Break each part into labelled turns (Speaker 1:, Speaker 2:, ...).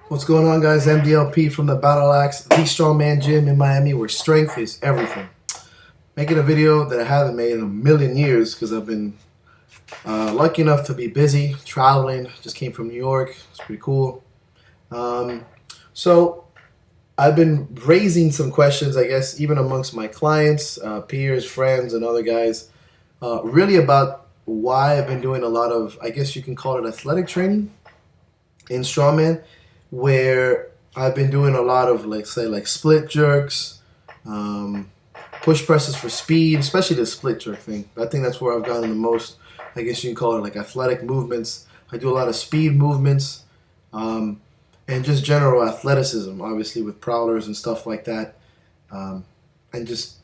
Speaker 1: What's going on, guys? MDLP from the Battle Axe, the Strongman Gym in Miami, where strength is everything. Making a video that I haven't made in a million years because I've been lucky enough to be busy traveling. Just came from New York. It's pretty cool. Um, so I've been raising some questions, I guess, even amongst my clients, peers, friends, and other guys, really about why I've been doing a lot of, I guess you can call it athletic training in strongman, where I've been doing a lot of, like, say, like split jerks, um, push presses for speed, especially the split jerk thing. I think that's where I've gotten the most, I guess you can call it, like athletic movements. I do a lot of speed movements, um, and just general athleticism, obviously with prowlers and stuff like that. And just,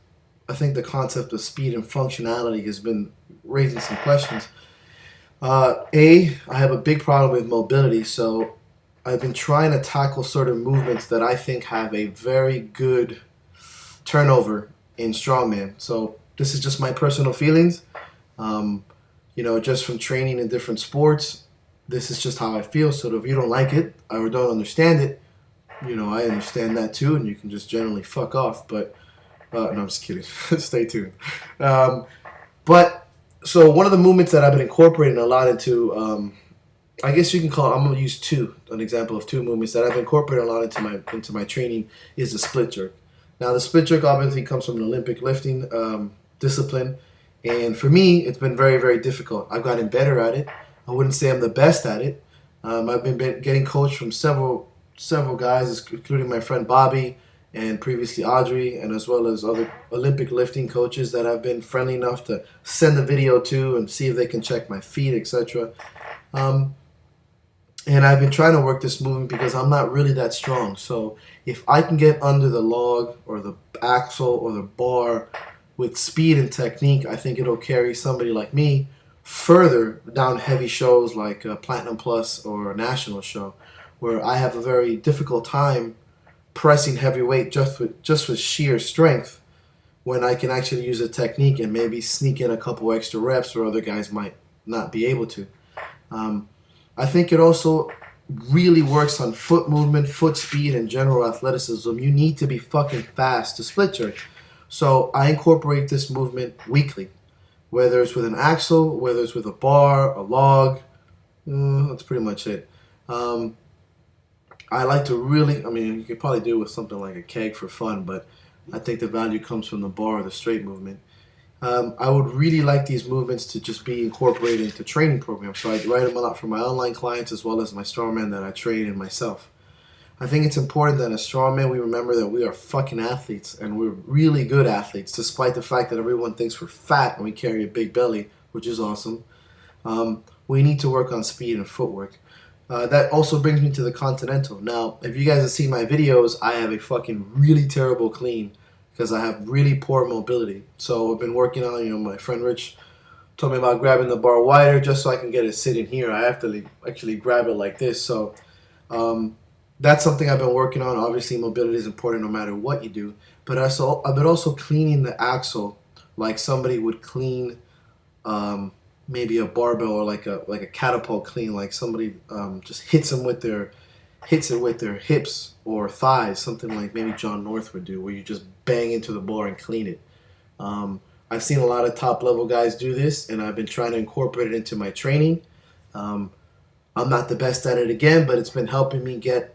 Speaker 1: I think the concept of speed and functionality has been raising some questions. I have a big problem with mobility, so I've been trying to tackle certain movements that I think have a very good turnover in strongman. So this is just my personal feelings. Um, just from training in different sports, this is just how I feel. So if you don't like it or don't understand it, I understand that too, and you can just generally fuck off. But no, I'm just kidding. Stay tuned. Um, but so one of the movements that I've been incorporating a lot into, I guess you can call it, I'm gonna use an example of two movements that I've incorporated a lot into my training is the split jerk. Now the split jerk obviously comes from an Olympic lifting discipline, and for me it's been very, very difficult. I've gotten better at it. I wouldn't say I'm the best at it. I've been getting coached from several guys, including my friend Bobby and previously Audrey, and as well as other Olympic lifting coaches that I've been friendly enough to send the video to and see if they can check my feet, etc. Um, and I've been trying to work this movement because I'm not really that strong. So if I can get under the log or the axle or the bar with speed and technique, I think it'll carry somebody like me further down heavy shows like Platinum Plus or a national show, where I have a very difficult time pressing heavy weight just with sheer strength, when I can actually use a technique and maybe sneak in a couple extra reps where other guys might not be able to. Um, I think it also really works on foot movement, foot speed, and general athleticism. You need to be fucking fast to split jerk. So I incorporate this movement weekly, whether it's with an axle, whether it's with a bar, a log. That's pretty much it. I like to really, I mean, you could probably do it with something like a keg for fun, but I think the value comes from the bar or the straight movement. I would really like these movements to just be incorporated into training programs. So I write them a lot for my online clients as well as my strongman that I train in myself. I think it's important that as strongmen we remember that we are fucking athletes, and we're really good athletes, despite the fact that everyone thinks we're fat and we carry a big belly, which is awesome. We need to work on speed and footwork. That also brings me to the Continental. Now, if you guys have seen my videos, I have a fucking really terrible clean because I have really poor mobility. So I've been working on, my friend Rich told me about grabbing the bar wider just so I can get it sitting here. I have to actually grab it like this. So that's something I've been working on. Obviously, mobility is important no matter what you do. But I've been also cleaning the axle like somebody would clean maybe a barbell, or like a catapult clean, like somebody just hits it with their hips or thighs, something like maybe John North would do, where you just bang into the bar and clean it. I've seen a lot of top level guys do this, and I've been trying to incorporate it into my training. I'm not the best at it again, but it's been helping me get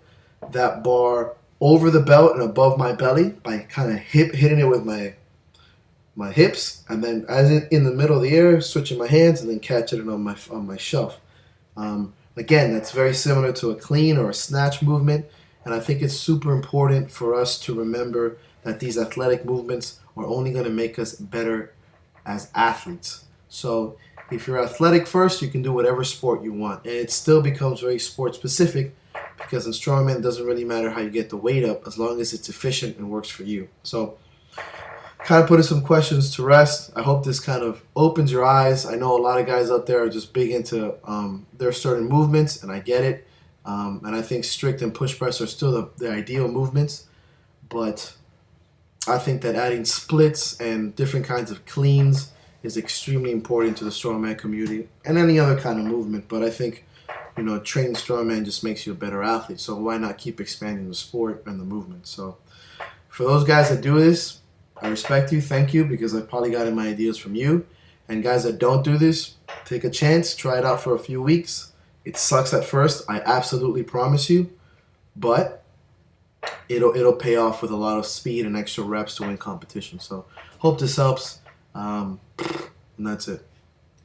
Speaker 1: that bar over the belt and above my belly by kind of hitting it with my hips, and then as in the middle of the air, switching my hands and then catching it on my shelf. Again, that's very similar to a clean or a snatch movement, and I think it's super important for us to remember that these athletic movements are only going to make us better as athletes. So if you're athletic first, you can do whatever sport you want, and it still becomes very sport specific, because in strongman it doesn't really matter how you get the weight up as long as it's efficient and works for you. So kind of putting some questions to rest. I hope this kind of opens your eyes. I know a lot of guys out there are just big into their certain movements, and I get it. And I think strict and push press are still the ideal movements. But I think that adding splits and different kinds of cleans is extremely important to the strongman community and any other kind of movement. But I think training strongman just makes you a better athlete. So why not keep expanding the sport and the movement? So for those guys that do this, I respect you. Thank you, because I probably got my ideas from you. And guys that don't do this, take a chance. Try it out for a few weeks. It sucks at first. I absolutely promise you. But it'll pay off with a lot of speed and extra reps to win competition. So hope this helps. And that's it.